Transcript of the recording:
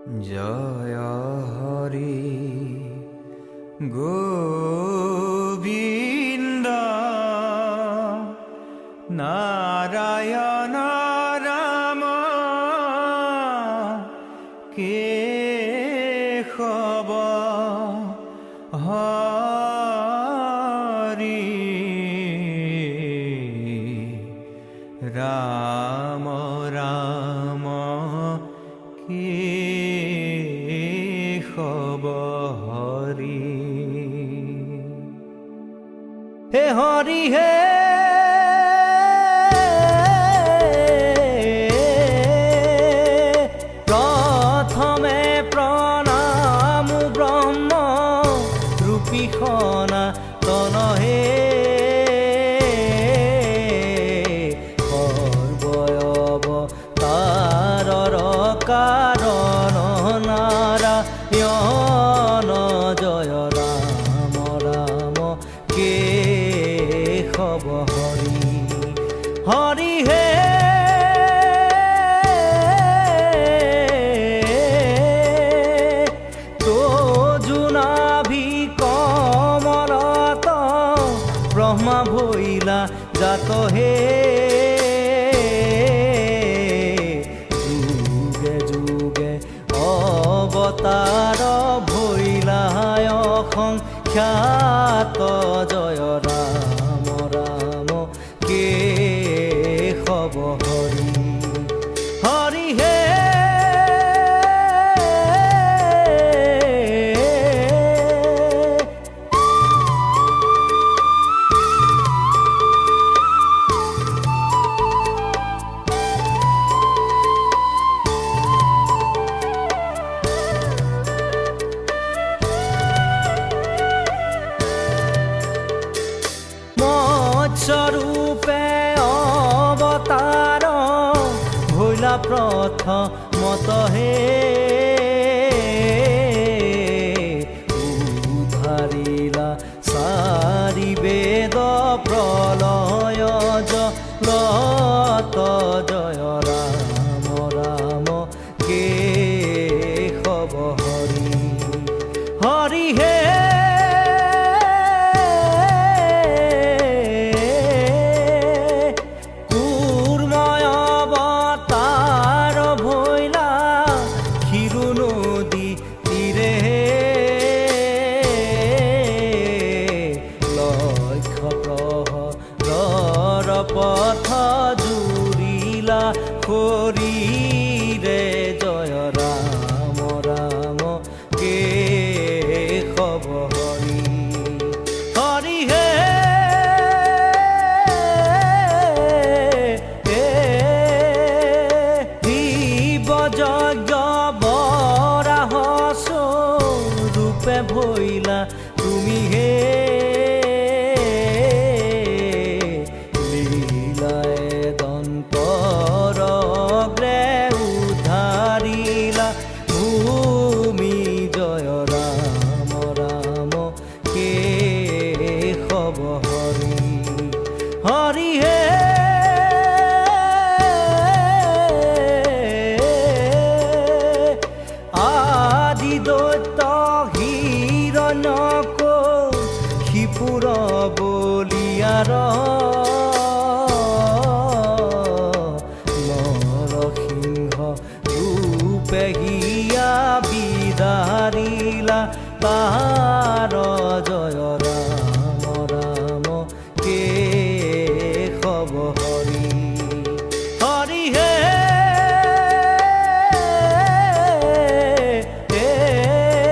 জয় হরি গোবিন্দ নারায়ণ রাম কেশব হরি রাম রাম কেশব হরি হে হরি হে প্রথমে প্রণাম ব্রহ্ম রূপী সনাতন হে সৰ্বয়বতাৰৰ কাৰণ নাৰায়ণ জয় ৰাম ৰাম কেশব হৰি হৰি হে তোজুনাভি কমলত ব্ৰহ্মা ভৈলা জাত হে যুগে যুগে অৱতাৰ ভৈলায় সংখ্যাত জয় ৰাম ৰাম কেশব হৰি হৰি হে স্বৰূপে অবতাৰ ভৈলা প্ৰথমত হে উদ্ধাৰিলা সাৰি বেদ প্ৰলয় জগত জয় ৰাম ৰাম কেশব হৰি হৰি হে পথ জুৰিলা শৰীৰে জয় ৰাম ৰাম কেশব হৰি হৰি হে শিৱ যজ্ঞ বৰাহ স্বৰূপে ভৈলা তুমি হে ভূমি জয় ৰাম ৰাম কেশব হৰি হৰি হে আদি দৈত্য হিৰণ্যক শিপুৰ বলিয়াৰ পেহিয়া বিদাৰিলা তাহাৰ জয়